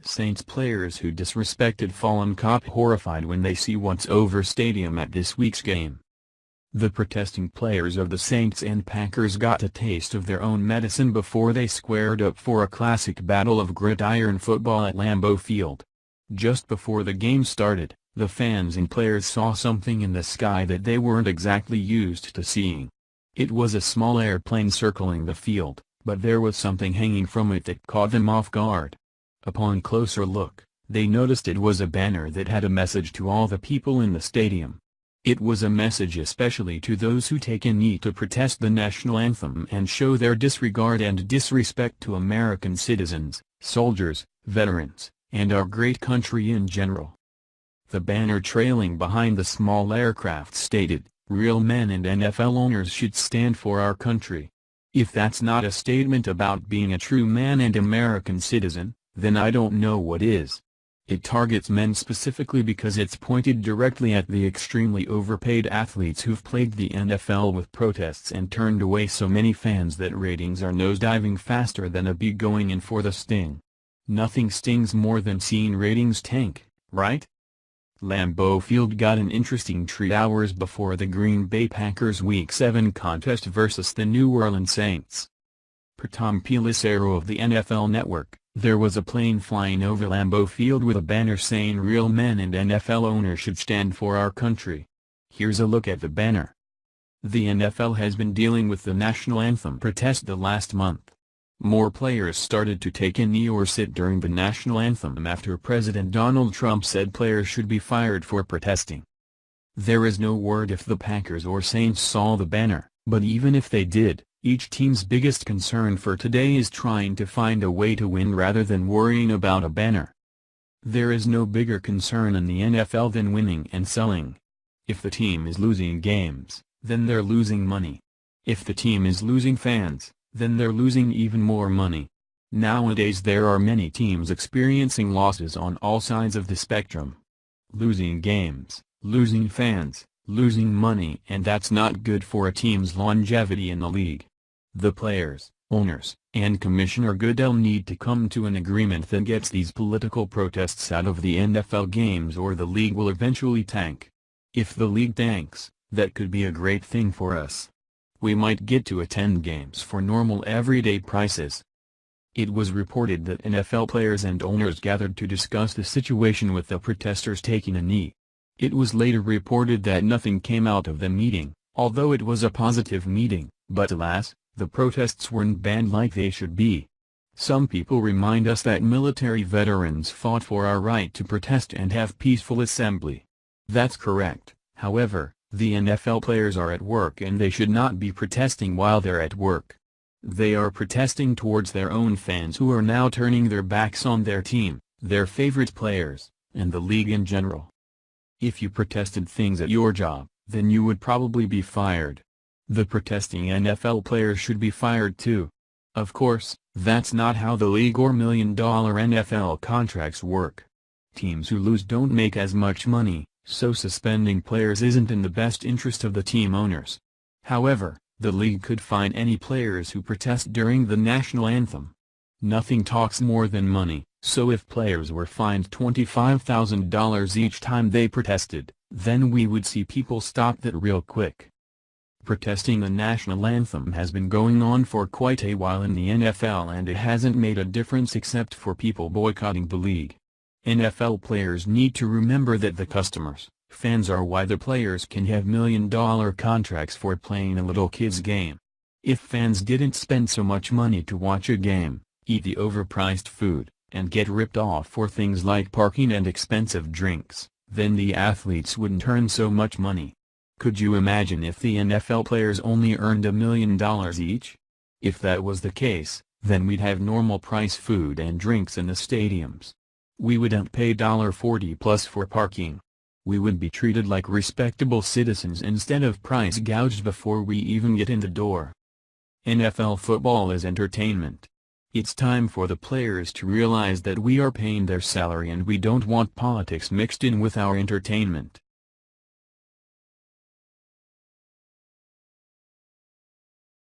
Saints players who disrespected fallen cop horrified when they see what's over stadium at this week's game. The protesting players of the Saints and Packers got a taste of their own medicine before they squared up for a classic battle of gridiron football at Lambeau Field. Just before the game started, the fans and players saw something in the sky that they weren't exactly used to seeing. It was a small airplane circling the field, but there was something hanging from it that caught them off guard. Upon closer look, they noticed it was a banner that had a message to all the people in the stadium. It was a message especially to those who take a knee to protest the national anthem and show their disregard and disrespect to American citizens, soldiers, veterans, and our great country in general. The banner trailing behind the small aircraft stated, "Real men and NFL owners should stand for our country." If that's not a statement about being a true man and American citizen, then I don't know what is. It targets men specifically because it's pointed directly at the extremely overpaid athletes who've plagued the NFL with protests and turned away so many fans that ratings are nosediving faster than a bee going in for the sting. Nothing stings more than seeing ratings tank, right? Lambeau Field got an interesting treat hours before the Green Bay Packers Week 7 contest versus the New Orleans Saints. Per Tom Pelissero of the NFL Network, there was a plane flying over Lambeau Field with a banner saying "Real men and NFL owners should stand for our country." Here's a look at the banner. The NFL has been dealing with the national anthem protest the last month. More players started to take a knee or sit during the national anthem after President Donald Trump said players should be fired for protesting. There is no word if the Packers or Saints saw the banner, but even if they did, each team's biggest concern for today is trying to find a way to win rather than worrying about a banner. There is no bigger concern in the NFL than winning and selling. If the team is losing games, then they're losing money. If the team is losing fans, then they're losing even more money. Nowadays there are many teams experiencing losses on all sides of the spectrum. Losing games, losing fans, losing money, and that's not good for a team's longevity in the league. The players, owners, and Commissioner Goodell need to come to an agreement that gets these political protests out of the NFL games or the league will eventually tank. If the league tanks, that could be a great thing for us. We might get to attend games for normal everyday prices. It was reported that NFL players and owners gathered to discuss the situation with the protesters taking a knee. It was later reported that nothing came out of the meeting, although it was a positive meeting, but alas, the protests weren't banned like they should be. Some people remind us that military veterans fought for our right to protest and have peaceful assembly. That's correct, however, the NFL players are at work and they should not be protesting while they're at work. They are protesting towards their own fans who are now turning their backs on their team, their favorite players, and the league in general. If you protested things at your job, then you would probably be fired. The protesting NFL players should be fired too. Of course, that's not how the league or million-dollar NFL contracts work. Teams who lose don't make as much money, so suspending players isn't in the best interest of the team owners. However, the league could fine any players who protest during the national anthem. Nothing talks more than money, so if players were fined $25,000 each time they protested, then we would see people stop that real quick. Protesting the national anthem has been going on for quite a while in the NFL and it hasn't made a difference except for people boycotting the league. NFL players need to remember that the customers, fans are why the players can have million-dollar contracts for playing a little kid's game. If fans didn't spend so much money to watch a game, eat the overpriced food, and get ripped off for things like parking and expensive drinks, then the athletes wouldn't earn so much money. Could you imagine if the NFL players only earned $1 million each? If that was the case, then we'd have normal price food and drinks in the stadiums. We wouldn't pay $40 plus for parking. We would be treated like respectable citizens instead of price gouged before we even get in the door. NFL football is entertainment. It's time for the players to realize that we are paying their salary and we don't want politics mixed in with our entertainment.